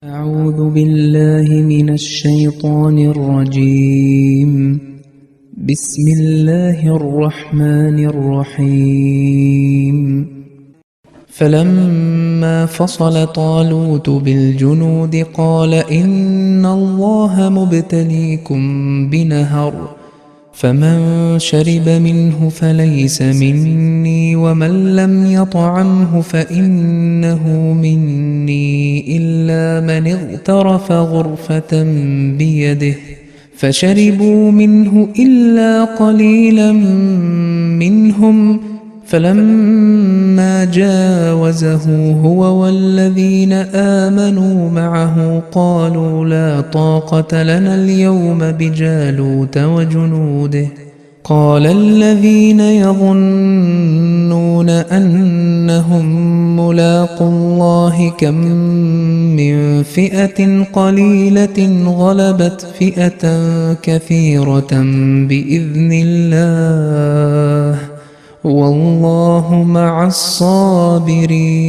أعوذ بالله من الشيطان الرجيم. بسم الله الرحمن الرحيم. فلما فصل طالوت بالجنود قال إن الله مبتليكم بنهر فمن شرب منه فليس مني ومن لم يطعمه فإنه مني إلا من اغترف غرفة بيده فشربوا منه إلا قليلا منهم فلما جاوزه هو والذين آمنوا معه قالوا لا طاقة لنا اليوم بجالوت وجنوده قال الذين يظنون أنهم ملاقو الله كم من فئة قليلة غلبت فئة كثيرة بإذن الله والله مع الصابرين.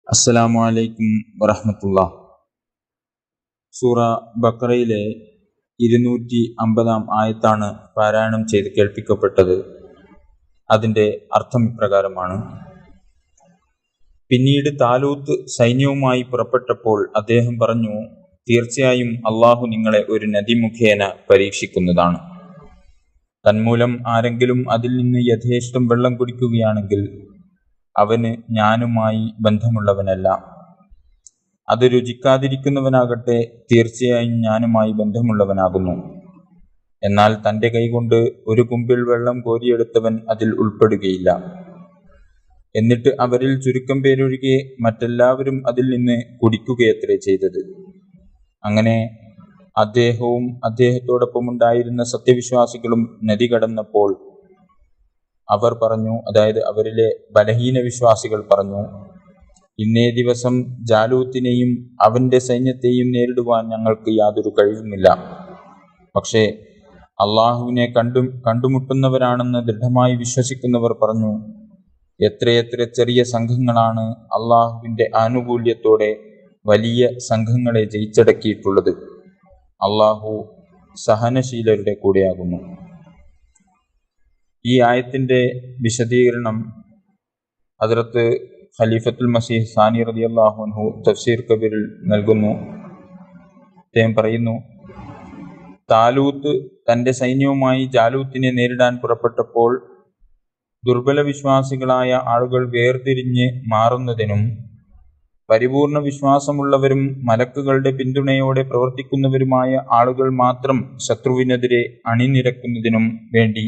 അസ്സലാമു അലൈക്കും വറഹ്മത്തുള്ളാഹ്. സൂറ ബഖറയിലെ 250 ആയത്താണ് പാരായണം ചെയ്ത് കേൾപ്പിക്കപ്പെട്ടത്. അതിൻ്റെ അർത്ഥം ഇപ്രകാരമാണ്: പിന്നീട് താലൂത്ത് സൈന്യവുമായി പുറപ്പെട്ടപ്പോൾ അദ്ദേഹം പറഞ്ഞു, തീർച്ചയായും അള്ളാഹു നിങ്ങളെ ഒരു നദി മുഖേന പരീക്ഷിക്കുന്നതാണ്. തന്മൂലം ആരെങ്കിലും അതിൽ നിന്ന് യഥേഷ്ടം വെള്ളം കുടിക്കുകയാണെങ്കിൽ അവന് ഞാനുമായി ബന്ധമുള്ളവനല്ല. അത് രുചിക്കാതിരിക്കുന്നവനാകട്ടെ തീർച്ചയായും ഞാനുമായി ബന്ധമുള്ളവനാകുന്നു. എന്നാൽ തൻ്റെ കൈകൊണ്ട് ഒരു കുമ്പിൾ വെള്ളം കോരിയെടുത്തവൻ അതിൽ ഉൾപ്പെടുകയില്ല. എന്നിട്ട് അവരിൽ ചുരുക്കം പേരൊഴികെ മറ്റെല്ലാവരും അതിൽ നിന്ന് കുടിക്കുകയത്രേ ചെയ്തത്. അങ്ങനെ അദ്ദേഹവും അദ്ദേഹത്തോടൊപ്പമുണ്ടായിരുന്ന സത്യവിശ്വാസികളും നദി കടന്നപ്പോൾ അവർ പറഞ്ഞു, അതായത് അവരിലെ ബലഹീന വിശ്വാസികൾ പറഞ്ഞു, ഇന്നേ ദിവസം ജാലൂത്തിനെയും അവന്റെ സൈന്യത്തെയും നേരിടുവാൻ ഞങ്ങൾക്ക് യാതൊരു കഴിവുമില്ല. പക്ഷേ അള്ളാഹുവിനെ കണ്ടുമുട്ടുന്നവരാണെന്ന് ദൃഢമായി വിശ്വസിക്കുന്നവർ പറഞ്ഞു, എത്രയെത്ര ചെറിയ സംഘങ്ങളാണ് അള്ളാഹുവിന്റെ ആനുകൂല്യത്തോടെ വലിയ സംഘങ്ങളെ ജയിച്ചടക്കിയിട്ടുള്ളത്. അള്ളാഹു സഹനശീലരുടെ കൂടെയാകുന്നു. ഈ ആയത്തിന്റെ വിശദീകരണം ഹദ്റത്ത് ഖലീഫത്തുൽ മസീഹ് സാനി റളിയല്ലാഹു അൻഹു തഫ്സീർ കബീറിൽ നൽകുന്നു. അദ്ദേഹം പറയുന്നു, താലൂത്ത് തന്റെ സൈന്യവുമായി ജാലൂത്തിനെ നേരിടാൻ പുറപ്പെട്ടപ്പോൾ ദുർബല വിശ്വാസികളായ ആളുകൾ വേർതിരിഞ്ഞ് മാറുന്നതിനും പരിപൂർണ വിശ്വാസമുള്ളവരും മലക്കുകളുടെ പിന്തുണയോടെ പ്രവർത്തിക്കുന്നവരുമായ ആളുകൾ മാത്രം ശത്രുവിനെതിരെ അണിനിരക്കുന്നതിനും വേണ്ടി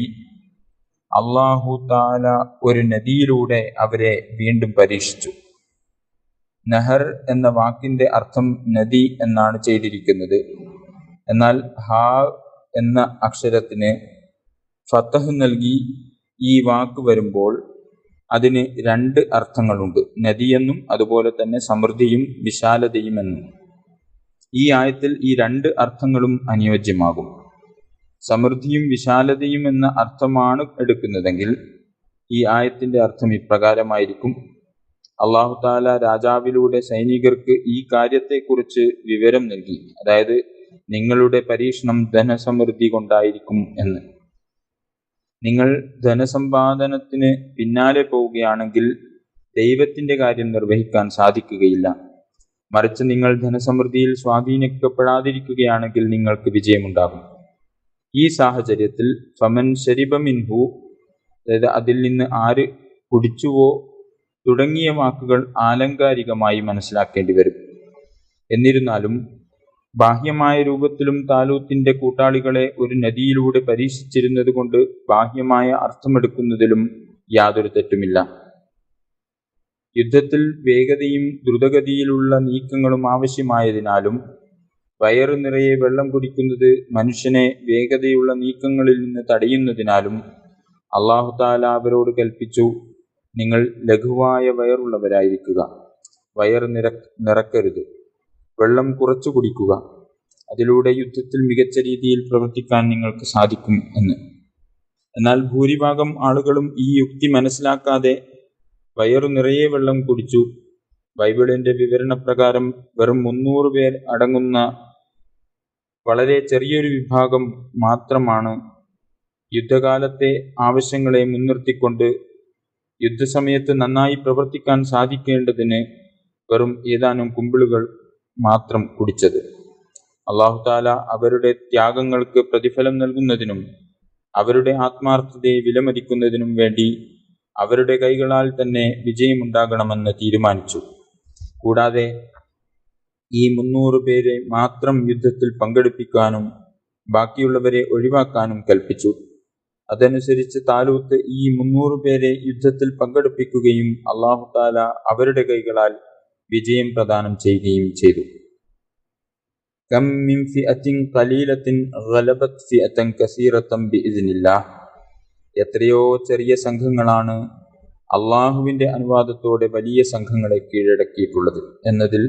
അല്ലാഹു തആല ഒരു നദിയിലൂടെ അവരെ വീണ്ടും പരീക്ഷിച്ചു. നഹർ എന്ന വാക്കിന്റെ അർത്ഥം നദി എന്നാണ് ചെയ്തിരിക്കുന്നത്. എന്നാൽ ഹാ എന്ന അക്ഷരത്തിന് ഫതഹ് നൽകി ഈ വാക്ക് വരുമ്പോൾ അതിന് രണ്ട് അർത്ഥങ്ങളുണ്ട്, നദിയെന്നും അതുപോലെ തന്നെ സമൃദ്ധിയും വിശാലതയും എന്നും. ഈ ആയത്തിൽ ഈ രണ്ട് അർത്ഥങ്ങളും അനുയോജ്യമാകും. സമൃദ്ധിയും വിശാലതയും എന്ന അർത്ഥമാണ് എടുക്കുന്നതെങ്കിൽ ഈ ആയത്തിന്റെ അർത്ഥം ഇപ്രകാരമായിരിക്കും: അല്ലാഹു തആല രാജാവിലൂടെ സൈനികർക്ക് ഈ കാര്യത്തെക്കുറിച്ച് വിവരം നൽകി, അതായത് നിങ്ങളുടെ പരീക്ഷണം ധനസമൃദ്ധി കൊണ്ടായിരിക്കും എന്ന്. നിങ്ങൾ ധനസമ്പാദനത്തിന് പിന്നാലെ പോവുകയാണെങ്കിൽ ദൈവത്തിന്റെ കാര്യം നിർവഹിക്കാൻ സാധിക്കുകയില്ല. മറിച്ച് നിങ്ങൾ ധനസമൃദ്ധിയിൽ സ്വാധീനിക്കപ്പെടാതിരിക്കുകയാണെങ്കിൽ നിങ്ങൾക്ക് വിജയമുണ്ടാകും. ഈ സാഹചര്യത്തിൽ ഫമൻ ശരിബ മിൻഹു, അതായത് അതിൽ നിന്ന് ആര് കുടിച്ചുവോ തുടങ്ങിയ വാക്കുകൾ ആലങ്കാരികമായി മനസ്സിലാക്കേണ്ടി വരും. എന്നിരുന്നാലും ബാഹ്യമായ രൂപത്തിലും താലൂത്തിന്റെ കൂട്ടാളികളെ ഒരു നദിയിലൂടെ പരീക്ഷിച്ചിരുന്നത് കൊണ്ട് ബാഹ്യമായ അർത്ഥമെടുക്കുന്നതിലും യാതൊരു തെറ്റുമില്ല. യുദ്ധത്തിൽ വേഗതയും ദ്രുതഗതിയിലുള്ള നീക്കങ്ങളും ആവശ്യമായതിനാലും വയറു നിറയെ വെള്ളം കുടിക്കുന്നത് മനുഷ്യനെ വേഗതയുള്ള നീക്കങ്ങളിൽ നിന്ന് തടയുന്നതിനാലും അല്ലാഹു തആല അവരോട് കൽപ്പിച്ചു, നിങ്ങൾ ലഘുവായ വയറുള്ളവരായിരിക്കുക, വയറ് നിറക്കരുത്, വെള്ളം കുറച്ചു കുടിക്കുക, അതിലൂടെ യുദ്ധത്തിൽ മികച്ച രീതിയിൽ പ്രവർത്തിക്കാൻ നിങ്ങൾക്ക് സാധിക്കും എന്ന്. എന്നാൽ ഭൂരിഭാഗം ആളുകളും ഈ യുക്തി മനസ്സിലാക്കാതെ വയറു നിറയെ വെള്ളം കുടിച്ചു ബൈബിളിന്റെ വിവരണപ്രകാരം വെറും 300 പേർ അടങ്ങുന്ന വളരെ ചെറിയൊരു വിഭാഗം മാത്രമാണ് യുദ്ധകാലത്തെ ആവശ്യങ്ങളെ മുൻനിർത്തിക്കൊണ്ട് യുദ്ധസമയത്ത് നന്നായി പ്രവർത്തിക്കാൻ സാധിക്കേണ്ടതിന് വെറും ഏതാനും കുമ്പിളുകൾ മാത്രം കുടിച്ചത്. അല്ലാഹു തആല അവരുടെ ത്യാഗങ്ങൾക്ക് പ്രതിഫലം നൽകുന്നതിനും അവരുടെ ആത്മാർത്ഥതയെ വിലമതിക്കുന്നതിനും വേണ്ടി അവരുടെ കൈകളാൽ തന്നെ വിജയമുണ്ടാകണമെന്ന് തീരുമാനിച്ചു. കൂടാതെ ഈ 300 പേരെ മാത്രം യുദ്ധത്തിൽ പങ്കെടുപ്പിക്കാനും ബാക്കിയുള്ളവരെ ഒഴിവാക്കാനും കൽപ്പിച്ചു. അതനുസരിച്ച് താലൂത്ത് ഈ 300 പേരെ യുദ്ധത്തിൽ പങ്കെടുപ്പിക്കുകയും അല്ലാഹു തആല അവരുടെ കൈകളാൽ വിജയം പ്രദാനം ചെയ്യുകയും ചെയ്തു. കം മിൻ ഫിഅത്തിൻ ഖലീലത്തിൻ ഗലബത് ഫിഅതൻ കസീറതൻ ബിഇദ്നില്ലാഹ്. എത്രയോ ചെറിയ സംഘങ്ങളാണ് അള്ളാഹുവിന്റെ അനുവാദത്തോടെ വലിയ സംഘങ്ങളെ കീഴടക്കിയിട്ടുള്ളത് എന്നതിൽ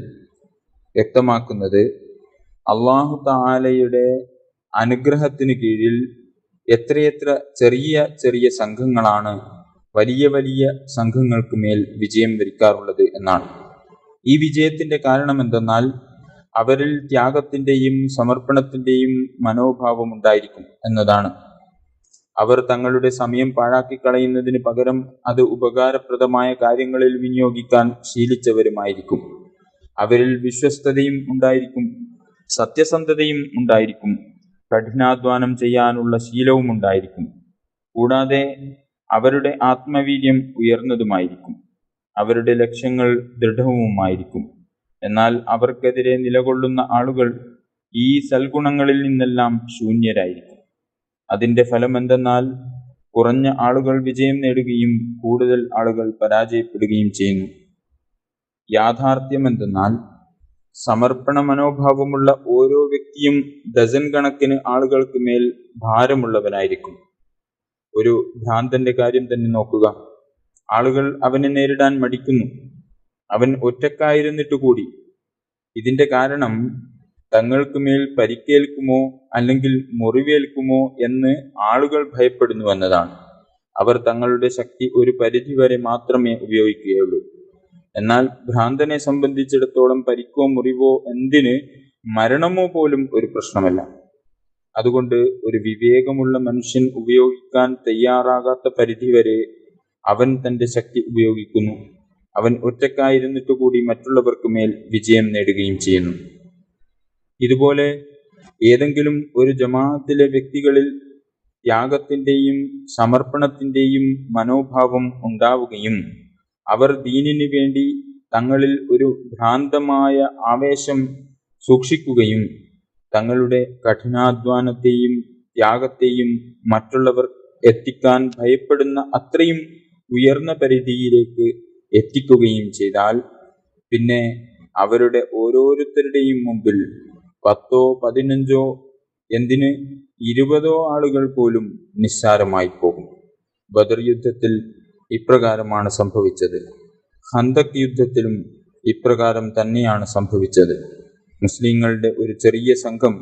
വ്യക്തമാക്കുന്നത് അല്ലാഹു തആലയുടെ അനുഗ്രഹത്തിന് കീഴിൽ എത്രയെത്ര ചെറിയ ചെറിയ സംഘങ്ങളാണ് വലിയ വലിയ സംഘങ്ങൾക്ക് മേൽ വിജയം വരിക്കാറുള്ളത് എന്നാണ്. ഈ വിജയത്തിന്റെ കാരണം എന്തെന്നാൽ അവരിൽ ത്യാഗത്തിന്റെയും സമർപ്പണത്തിന്റെയും മനോഭാവം ഉണ്ടായിരിക്കും എന്നതാണ്. അവർ തങ്ങളുടെ സമയം പാഴാക്കി കളയുന്നതിന് പകരം അത് ഉപകാരപ്രദമായ കാര്യങ്ങളിൽ വിനിയോഗിക്കാൻ ശീലിച്ചവരുമായിരിക്കും. അവരിൽ വിശ്വസ്തതയും ഉണ്ടായിരിക്കും, സത്യസന്ധതയും ഉണ്ടായിരിക്കും, കഠിനാധ്വാനം ചെയ്യാനുള്ള ശീലവും ഉണ്ടായിരിക്കും. കൂടാതെ അവരുടെ ആത്മവീര്യം ഉയർന്നതുമായിരിക്കും, അവരുടെ ലക്ഷ്യങ്ങൾ ദൃഢവുമായിരിക്കും. എന്നാൽ അവർക്കെതിരെ നിലകൊള്ളുന്ന ആളുകൾ ഈ സൽഗുണങ്ങളിൽ നിന്നെല്ലാം ശൂന്യരായിരിക്കും. അതിന്റെ ഫലം എന്തെന്നാൽ കുറഞ്ഞ ആളുകൾ വിജയം നേടുകയും കൂടുതൽ ആളുകൾ പരാജയപ്പെടുകയും ചെയ്യുന്നു. യാഥാർത്ഥ്യം എന്തെന്നാൽ സമർപ്പണ മനോഭാവമുള്ള ഓരോ വ്യക്തിയും ഡസൻ കണക്കിന് ആളുകൾക്ക് മേൽ ഭാരമുള്ളവനായിരിക്കും. ഒരു ഭ്രാന്തന്റെ കാര്യം തന്നെ നോക്കുക. ആളുകൾ അവനെ നേരിടാൻ മടിക്കുന്നു. അവൻ ഒറ്റക്കായിരുന്നിട്ട് കൂടി. ഇതിന്റെ കാരണം തങ്ങൾക്ക് മേൽ പരിക്കേൽക്കുമോ അല്ലെങ്കിൽ മുറിവേൽക്കുമോ എന്ന് ആളുകൾ ഭയപ്പെടുന്നു എന്നതാണ്. അവർ തങ്ങളുടെ ശക്തി ഒരു പരിധിവരെ മാത്രമേ ഉപയോഗിക്കുകയുള്ളൂ. എന്നാൽ ഭ്രാന്തനെ സംബന്ധിച്ചിടത്തോളം പരിക്കോ മുറിവോ, എന്തിന് മരണമോ പോലും ഒരു പ്രശ്നമല്ല. അതുകൊണ്ട് ഒരു വിവേകമുള്ള മനുഷ്യൻ ഉപയോഗിക്കാൻ തയ്യാറാകാത്ത പരിധിവരെ അവൻ തന്റെ ശക്തി ഉപയോഗിക്കുന്നു. അവൻ ഒറ്റക്കായിരുന്നിട്ട് കൂടി മറ്റുള്ളവർക്ക് മേൽ വിജയം നേടുകയും ചെയ്യുന്നു. ഇതുപോലെ ഏതെങ്കിലും ഒരു ജമാഅത്തിലെ വ്യക്തികളിൽ ത്യാഗത്തിന്റെയും സമർപ്പണത്തിന്റെയും മനോഭാവം ഉണ്ടാവുകയും അവർ ദീനിനു വേണ്ടി തങ്ങളിൽ ഒരു ഭ്രാന്തമായ ആവേശം സൂക്ഷിക്കുകയും തങ്ങളുടെ കഠിനാധ്വാനത്തെയും ത്യാഗത്തെയും മറ്റുള്ളവർ എത്തിക്കാൻ ഭയപ്പെടുന്ന അത്രയും ഉയർന്ന പരിധിയിലേക്ക് എത്തിക്കുകയും ചെയ്താൽ പിന്നെ അവരുടെ ഓരോരുത്തരുടെയും മുമ്പിൽ 10 15 എന്തിന് 20 ആളുകൾ പോലും നിസ്സാരമായി പോകും. ബദർ യുദ്ധത്തിൽ ഇപ്രകാരമാണ് സംഭവിച്ചത്. ഖന്തക് യുദ്ധത്തിലും ഇപ്രകാരം തന്നെയാണ് സംഭവിച്ചത്. മുസ്ലിങ്ങളുടെ ഒരു ചെറിയ സംഘം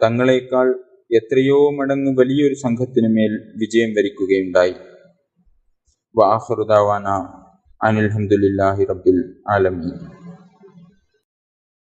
തങ്ങളെക്കാൾ എത്രയോ മടങ്ങ് വലിയൊരു സംഘത്തിനു മേൽ വിജയം വരിക്കുകയുണ്ടായി. വആഖിറു ദഅവാനാ അനിൽ ഹംദുലില്ലാഹി റബ്ബിൽ ആലമീൻ.